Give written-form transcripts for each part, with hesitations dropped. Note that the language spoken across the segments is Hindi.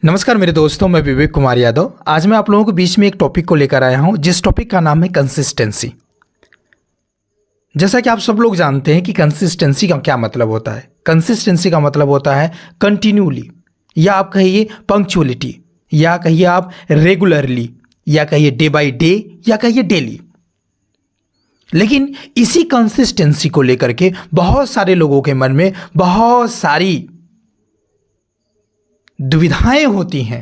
नमस्कार मेरे दोस्तों, मैं विवेक कुमार यादव। आज मैं आप लोगों के बीच में एक टॉपिक को लेकर आया हूं, जिस टॉपिक का नाम है कंसिस्टेंसी। जैसा कि आप सब लोग जानते हैं कि कंसिस्टेंसी का क्या मतलब होता है। कंसिस्टेंसी का मतलब होता है कंटिन्यूली, या आप कहिए पंक्चुअलिटी, या कहिए आप रेगुलरली, या कहिए डे बाय डे, या कहिए डेली। लेकिन इसी कंसिस्टेंसी को लेकर के बहुत सारे लोगों के मन में बहुत सारी दुविधाएं होती हैं,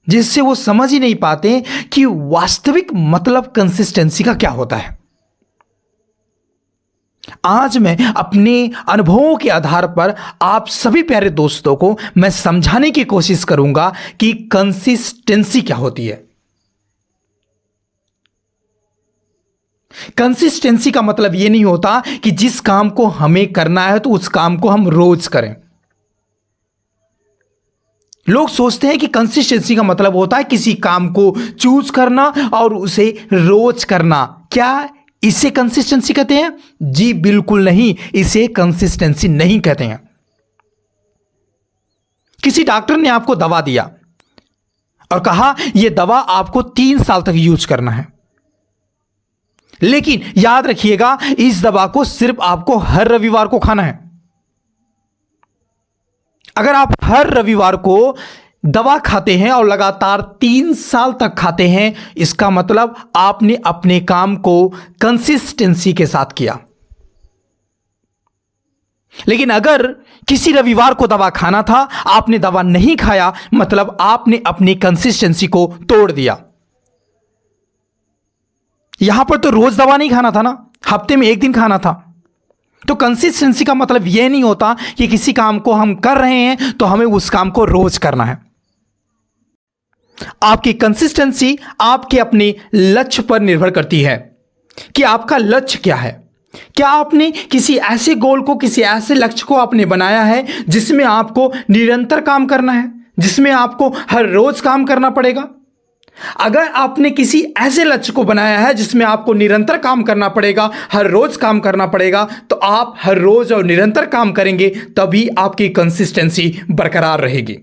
जिससे वो समझ ही नहीं पाते कि वास्तविक मतलब कंसिस्टेंसी का क्या होता है। आज मैं अपने अनुभवों के आधार पर आप सभी प्यारे दोस्तों को मैं समझाने की कोशिश करूंगा कि कंसिस्टेंसी क्या होती है। कंसिस्टेंसी का मतलब यह नहीं होता कि जिस काम को हमें करना है तो उस काम को हम रोज करें। लोग सोचते हैं कि कंसिस्टेंसी का मतलब होता है किसी काम को चूज करना और उसे रोज करना। क्या इसे कंसिस्टेंसी कहते हैं? जी बिल्कुल नहीं, इसे कंसिस्टेंसी नहीं कहते हैं। किसी डॉक्टर ने आपको दवा दिया और कहा यह दवा आपको 3 साल तक यूज करना है, लेकिन याद रखिएगा इस दवा को सिर्फ आपको हर रविवार को खाना है। अगर आप हर रविवार को दवा खाते हैं और लगातार 3 साल तक खाते हैं, इसका मतलब आपने अपने काम को कंसिस्टेंसी के साथ किया। लेकिन अगर किसी रविवार को दवा खाना था, आपने दवा नहीं खाया, मतलब आपने अपनी कंसिस्टेंसी को तोड़ दिया। यहां पर तो रोज दवा नहीं खाना था ना, हफ्ते में 1 दिन खाना था। तो कंसिस्टेंसी का मतलब यह नहीं होता कि किसी काम को हम कर रहे हैं तो हमें उस काम को रोज करना है। आपकी कंसिस्टेंसी आपके अपने लक्ष्य पर निर्भर करती है कि आपका लक्ष्य क्या है। क्या आपने किसी ऐसे गोल को, किसी ऐसे लक्ष्य को आपने बनाया है जिसमें आपको निरंतर काम करना है, जिसमें आपको हर रोज काम करना पड़ेगा? अगर आपने किसी ऐसे लक्ष्य को बनाया है जिसमें आपको निरंतर काम करना पड़ेगा, हर रोज काम करना पड़ेगा, तो आप हर रोज और निरंतर काम करेंगे, तभी आपकी कंसिस्टेंसी बरकरार रहेगी।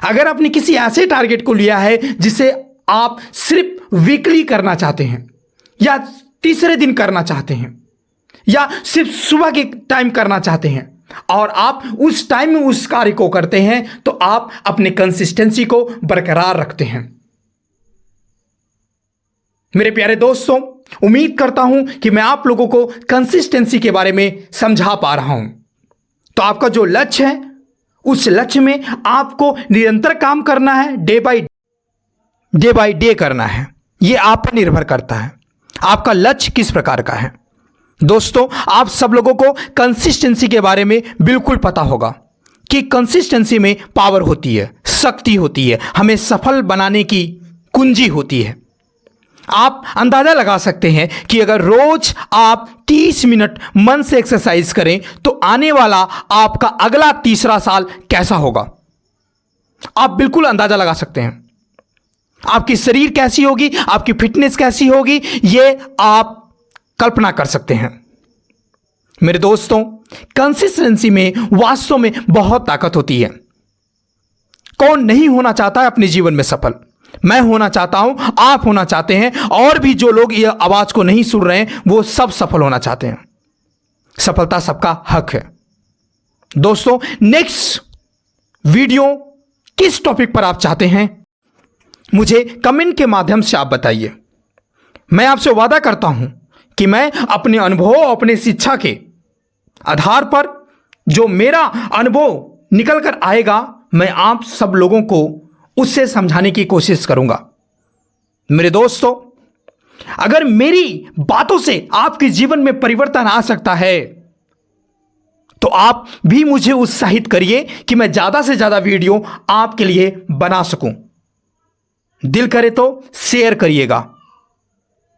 अगर आपने किसी ऐसे टारगेट को लिया है जिसे आप सिर्फ वीकली करना चाहते हैं, या तीसरे दिन करना चाहते हैं, या सिर्फ सुबह के टाइम करना चाहते हैं, और आप उस टाइम में उस कार्य को करते हैं, तो आप अपने कंसिस्टेंसी को बरकरार रखते हैं। मेरे प्यारे दोस्तों, उम्मीद करता हूं कि मैं आप लोगों को कंसिस्टेंसी के बारे में समझा पा रहा हूं। तो आपका जो लक्ष्य है, उस लक्ष्य में आपको निरंतर काम करना है, डे बाय डे करना है। यह आप पर निर्भर करता है आपका लक्ष्य किस प्रकार का है। दोस्तों, आप सब लोगों को कंसिस्टेंसी के बारे में बिल्कुल पता होगा कि कंसिस्टेंसी में पावर होती है, शक्ति होती है, हमें सफल बनाने की कुंजी होती है। आप अंदाजा लगा सकते हैं कि अगर रोज आप 30 मिनट मन से एक्सरसाइज करें तो आने वाला आपका अगला तीसरा साल कैसा होगा। आप बिल्कुल अंदाजा लगा सकते हैं। आपकी शरीर कैसी होगी, आपकी फिटनेस कैसी होगी, यह आप कल्पना कर सकते हैं। मेरे दोस्तों, कंसिस्टेंसी में वास्तव में बहुत ताकत होती है। कौन नहीं होना चाहता है अपने जीवन में सफल? मैं होना चाहता हूं, आप होना चाहते हैं, और भी जो लोग ये आवाज को नहीं सुन रहे हैं वो सब सफल होना चाहते हैं। सफलता सबका हक है। दोस्तों, नेक्स्ट वीडियो किस टॉपिक पर आप चाहते हैं, मुझे कमेंट के माध्यम से आप बताइए। मैं आपसे वादा करता हूं कि मैं अपने अनुभव, अपने शिक्षा के आधार पर जो मेरा अनुभव निकल कर आएगा, मैं आप सब लोगों को उससे समझाने की कोशिश करूंगा। मेरे दोस्तों, अगर मेरी बातों से आपके जीवन में परिवर्तन आ सकता है तो आप भी मुझे उत्साहित करिए कि मैं ज्यादा से ज्यादा वीडियो आपके लिए बना सकूं। दिल करे तो शेयर करिएगा।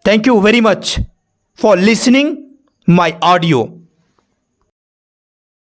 Thank you very much for listening my audio.